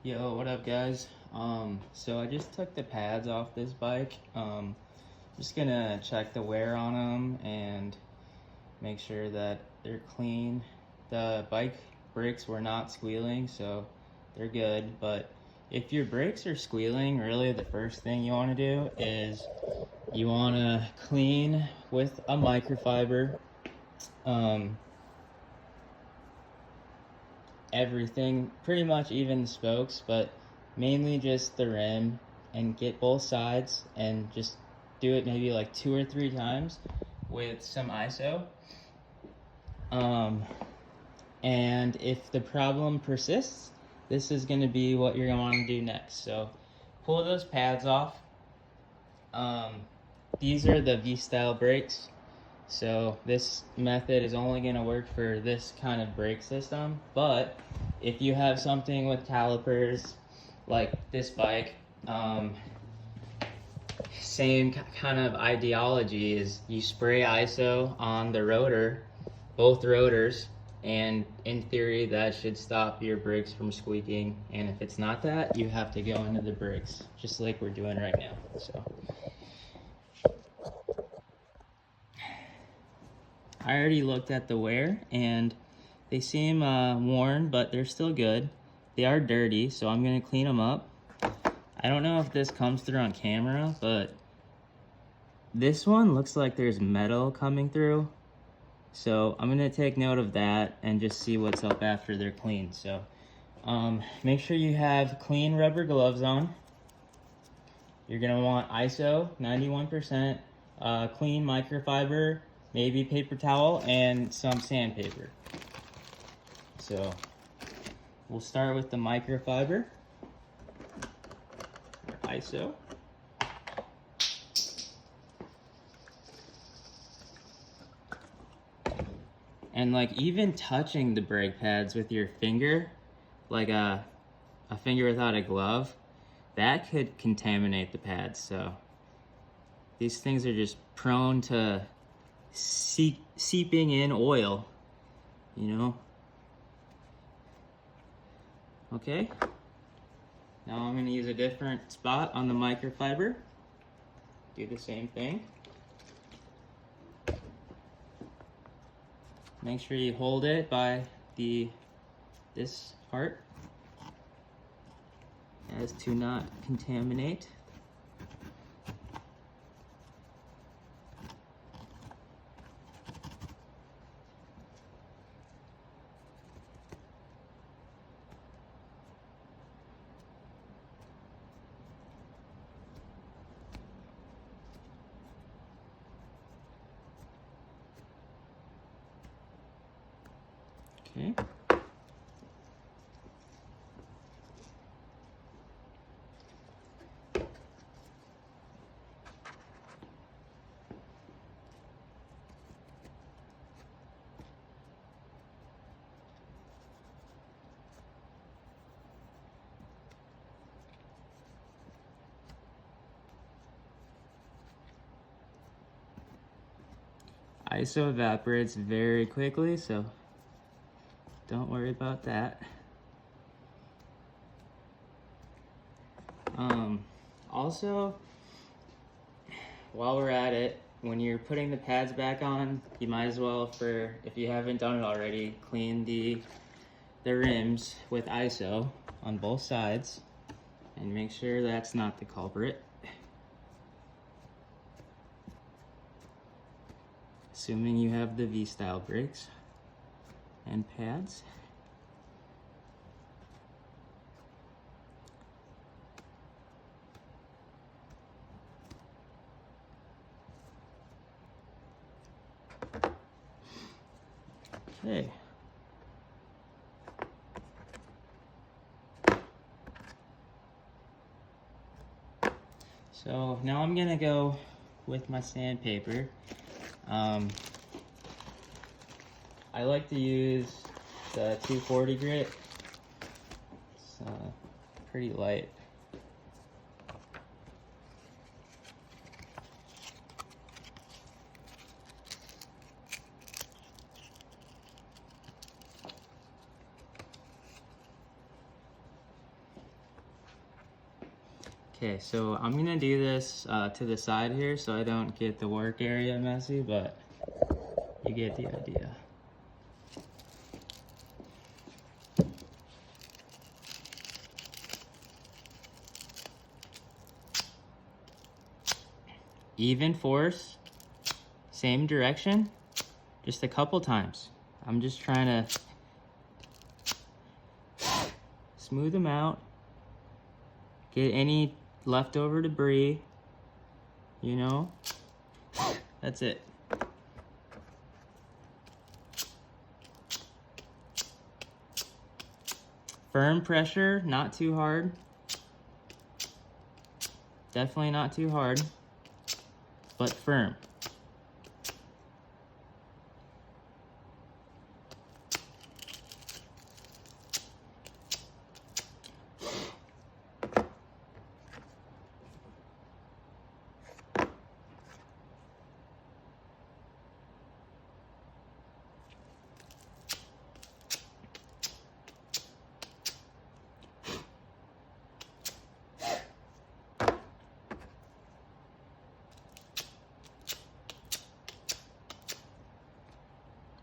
Yo, what up guys? So I just took the pads off this bike. Just gonna check the wear on them and make sure that they're clean. The bike brakes were not squealing, so they're good. But if your brakes are squealing, really the first thing you wanna do is you wanna clean with a microfiber. Everything, pretty much even the spokes, but mainly just the rim, and get both sides and just do it maybe like 2 or 3 times with some ISO. And if the problem persists, this is going to be what you're going to want to do next. So pull those pads off. These are the V-style brakes. So this method is only going to work for this kind of brake system, but if you have something with calipers like this bike, same kind of ideology is you spray ISO on the rotor, both rotors, and in theory that should stop your brakes from squeaking. And if it's not that, you have to go into the brakes, just like we're doing right now. So I already looked at the wear and they seem worn, but they're still good. They are dirty, so I'm gonna clean them up. I don't know if this comes through on camera, but this one looks like there's metal coming through. So I'm gonna take note of that and just see what's up after they're cleaned. So make sure you have clean rubber gloves on. You're gonna want ISO 91%, clean microfiber, maybe paper towel, and some sandpaper. So we'll start with the microfiber, or ISO. And like even touching the brake pads with your finger, like a finger without a glove, that could contaminate the pads. So these things are just prone to seeping in oil, you know? Okay, now I'm gonna use a different spot on the microfiber. Do the same thing. Make sure you hold it by this part as to not contaminate. Okay. ISO evaporates very quickly, so don't worry about that. Also, while we're at it, when you're putting the pads back on, you might as well, if you haven't done it already, clean the rims with ISO on both sides and make sure that's not the culprit. Assuming you have the V-style brakes and pads. Okay. So now I'm gonna go with my sandpaper. I like to use the 240 grit. It's pretty light. Okay, so I'm gonna do this to the side here so I don't get the work area messy, but you get the idea. Even force, same direction, just a couple times. I'm just trying to smooth them out, get any leftover debris, you know, that's it. Firm pressure, not too hard. Definitely not too hard, but firm.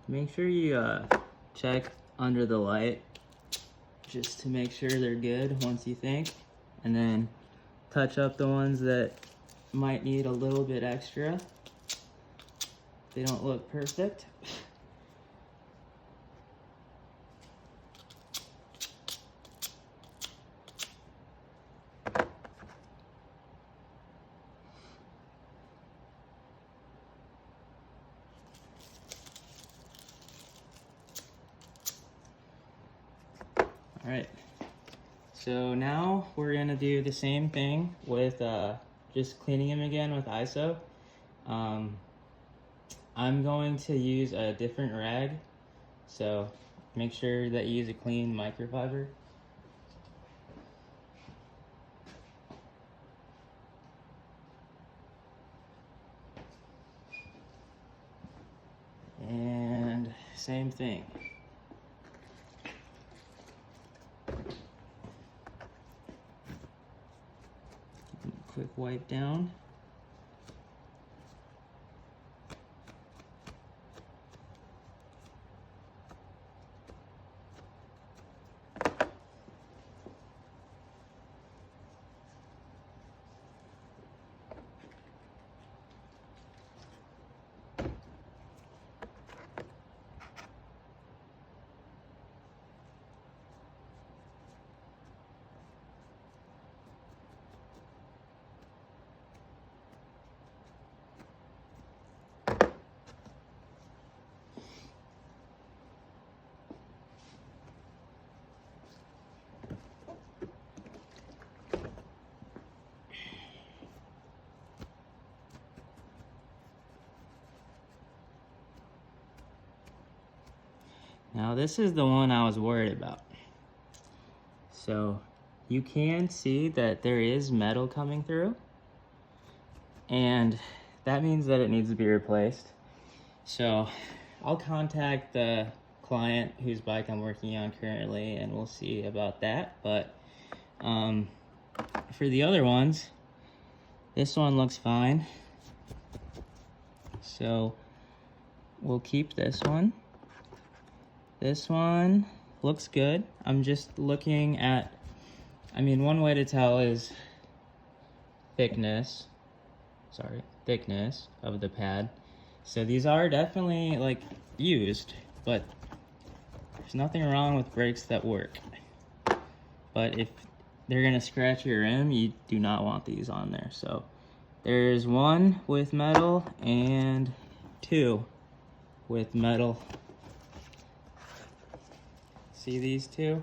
Make sure you check under the light just to make sure they're good once you think, and then touch up the ones that might need a little bit extra. They don't look perfect. All right, so now we're gonna do the same thing with just cleaning them again with ISO. I'm going to use a different rag, so make sure that you use a clean microfiber. And same thing. Quick wipe down. Now this is the one I was worried about. So you can see that there is metal coming through, and that means that it needs to be replaced. So I'll contact the client whose bike I'm working on currently, and we'll see about that. But for the other ones, this one looks fine. So we'll keep this one. This one looks good. I'm just looking at, I mean, one way to tell is thickness of the pad. So these are definitely like used, but there's nothing wrong with brakes that work. But if they're gonna scratch your rim, you do not want these on there. So there's one with metal and two with metal. See these two?